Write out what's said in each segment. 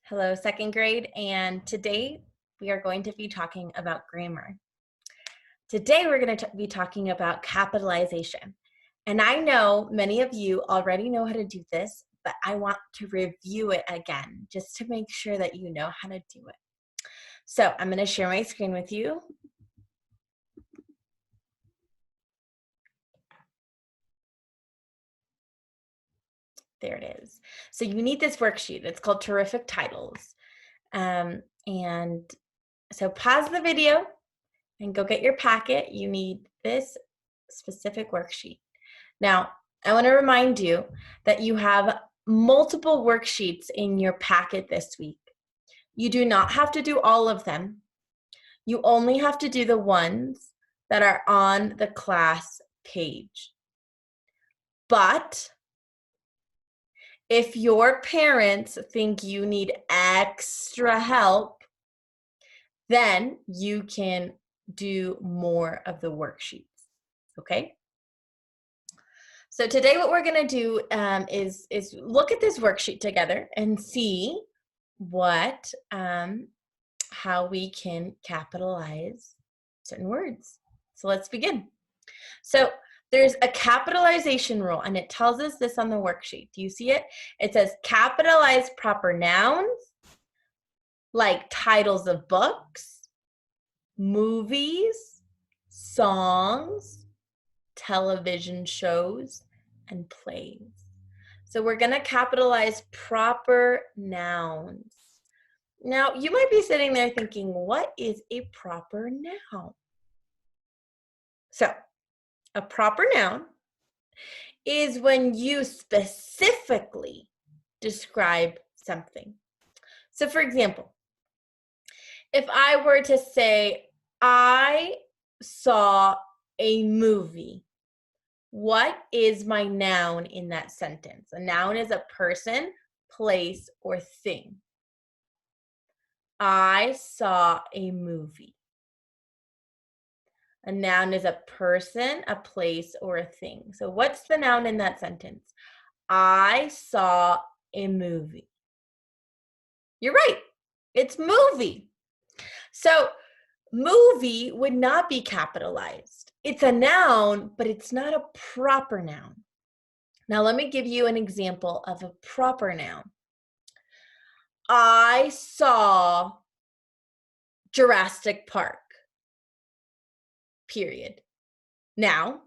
Hello, second grade, and today we are going to be talking about grammar. Today we're going to be talking about capitalization. And I know many of you already know how to do this, but I want to review it again just to make sure that you know how to do it. So I'm going to share my screen with you. There it is. So you need this worksheet. It's called Terrific Titles. And so pause the video and go get your packet. You need this specific worksheet. Now, I want to remind you that you have multiple worksheets in your packet this week. You do not have to do all of them. You only have to do the ones that are on the class page. But if your parents think you need extra help, then you can do more of the worksheets, okay? So today what we're going to do is look at this worksheet together and see what, how we can capitalize certain words. So let's begin. So there's a capitalization rule, and it tells us this on the worksheet. Do you see it? It says capitalize proper nouns like titles of books, movies, songs, television shows, and plays. So we're going to capitalize proper nouns. Now, you might be sitting there thinking, what is a proper noun? So, a proper noun is when you specifically describe something. So, for example, if I were to say, I saw a movie, what is my noun in that sentence? A noun is a person, place, or thing. I saw a movie. A noun is a person, a place, or a thing. So what's the noun in that sentence? I saw a movie. You're right. It's movie. So movie would not be capitalized. It's a noun, but it's not a proper noun. Now, let me give you an example of a proper noun. I saw Jurassic Park, period. Now,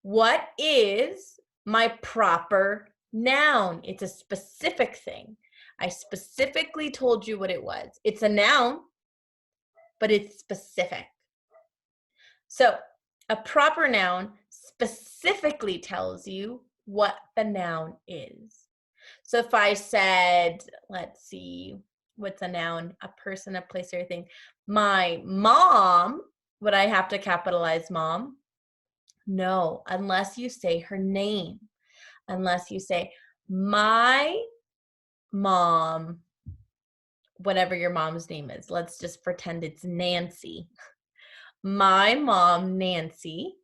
what is my proper noun? It's a specific thing. I specifically told you what it was. It's a noun, but it's specific. So a proper noun specifically tells you what the noun is. So if I said, let's see, what's a noun? A person, a place, or a thing. My mom, would I have to capitalize mom? No, unless you say her name. Unless you say, my mom, whatever your mom's name is. Let's just pretend it's Nancy. My mom, Nancy,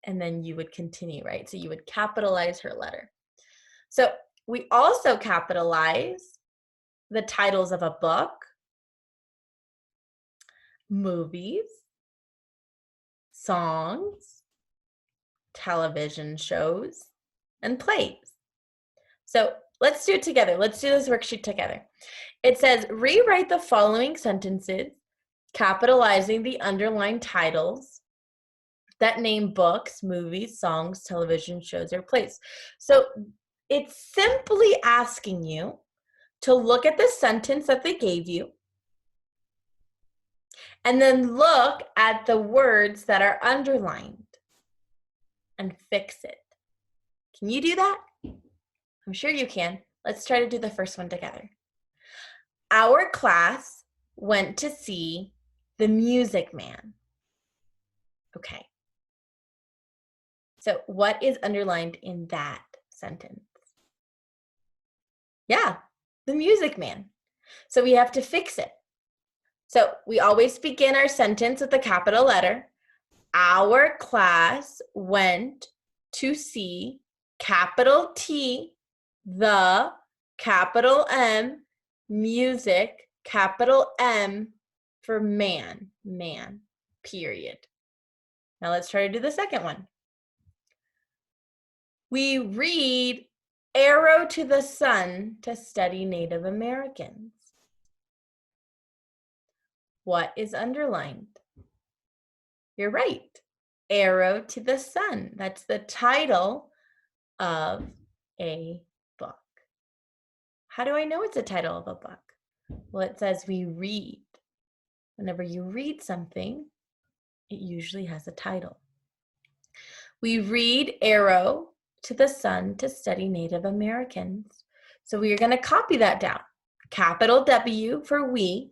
and then you would continue, right? So you would capitalize her letter. So we also capitalize the titles of a book, movies, songs, television shows, and plays. So let's do it together. Let's do this worksheet together. It says, rewrite the following sentences, capitalizing the underlined titles that name books, movies, songs, television shows, or plays. So it's simply asking you to look at the sentence that they gave you and then look at the words that are underlined and fix it. Can you do that? I'm sure you can. Let's try to do the first one together. Our class went to see The Music Man. Okay. So what is underlined in that sentence? Yeah, The Music Man. So we have to fix it. So we always begin our sentence with a capital letter. Our class went to see capital T, the capital M, music, capital M for man, period. Now let's try to do the second one. We read Arrow to the Sun to study Native Americans. What is underlined? You're right. Arrow to the Sun. That's the title of a book. How do I know it's a title of a book? Well, it says we read. Whenever you read something, it usually has a title. We read Arrow to the Sun to study Native Americans. So we are going to copy that down. Capital W for we.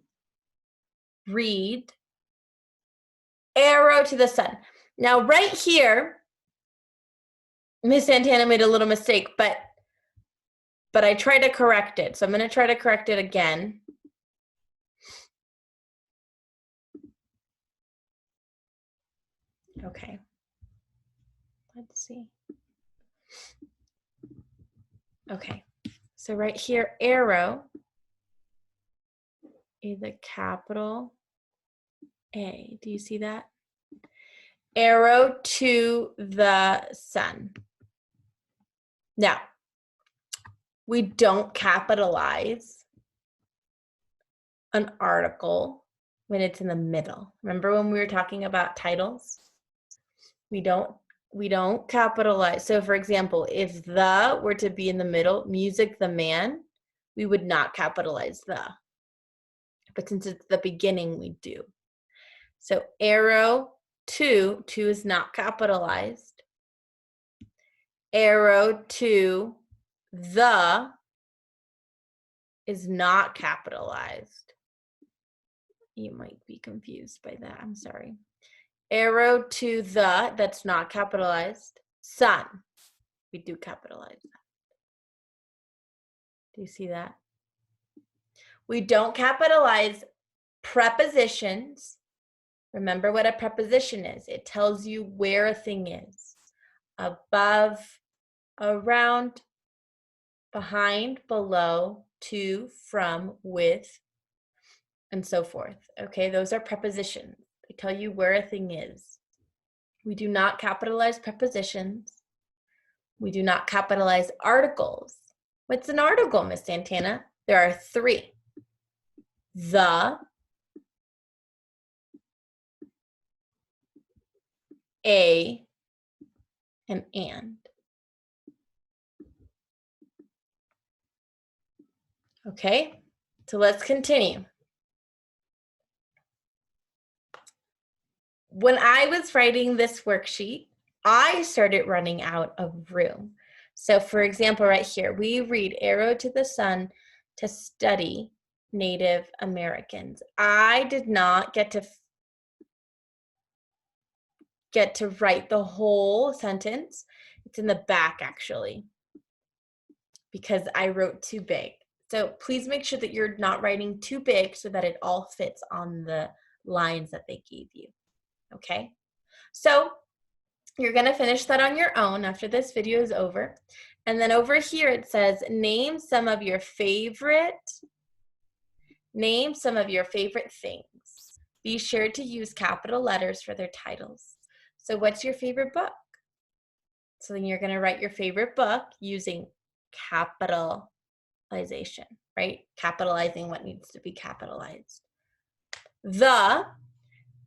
Read Arrow to the Sun. Now right here, Miss Santana made a little mistake, but I tried to correct it. So I'm going to try to correct it again. Okay. Let's see. Okay. So right here, arrow is a capital A. Do you see that? Arrow to the sun. Now, we don't capitalize an article when it's in the middle. Remember when we were talking about titles? We don't capitalize. So for example, if the were to be in the middle, music, the man, we would not capitalize the. But since it's the beginning, we do. So arrow two is not capitalized. Arrow to the is not capitalized. You might be confused by that. I'm sorry. Arrow to the, that's not capitalized. Sun, we do capitalize that. Do you see that? We don't capitalize prepositions. Remember what a preposition is. It tells you where a thing is. Above, around, behind, below, to, from, with, and so forth. Okay, those are prepositions. They tell you where a thing is. We do not capitalize prepositions. We do not capitalize articles. What's an article, Miss Santana? There are three. The, a, and. Okay, so let's continue. When I was writing this worksheet, I started running out of room. So for example, right here, we read Arrow to the Sun to study Native Americans. I did not get to write the whole sentence. It's in the back actually, because I wrote too big. So please make sure that you're not writing too big so that it all fits on the lines that they gave you. Okay, so you're going to finish that on your own after this video is over. And then over here it says, name some of your favorite things. Be sure to use capital letters for their titles. So what's your favorite book? So then you're going to write your favorite book using capitalization, right? Capitalizing what needs to be capitalized. The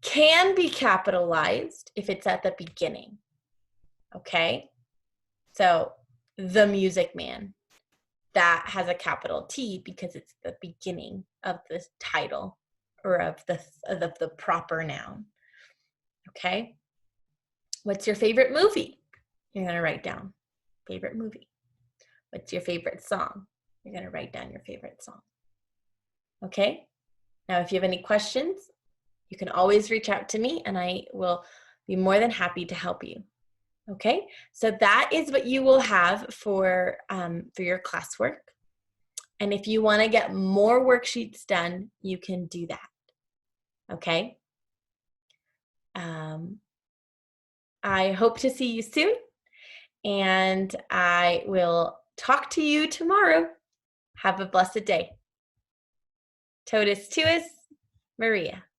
can be capitalized if it's at the beginning, okay? So, The Music Man, that has a capital T because it's the beginning of the title or of the proper noun, okay? What's your favorite movie? You're gonna write down favorite movie. What's your favorite song? You're gonna write down your favorite song, okay? Now, if you have any questions, you can always reach out to me and I will be more than happy to help you. Okay, so that is what you will have for your classwork. And if you want to get more worksheets done, you can do that. Okay. I hope to see you soon, and I will talk to you tomorrow. Have a blessed day. Totus tuus, Maria.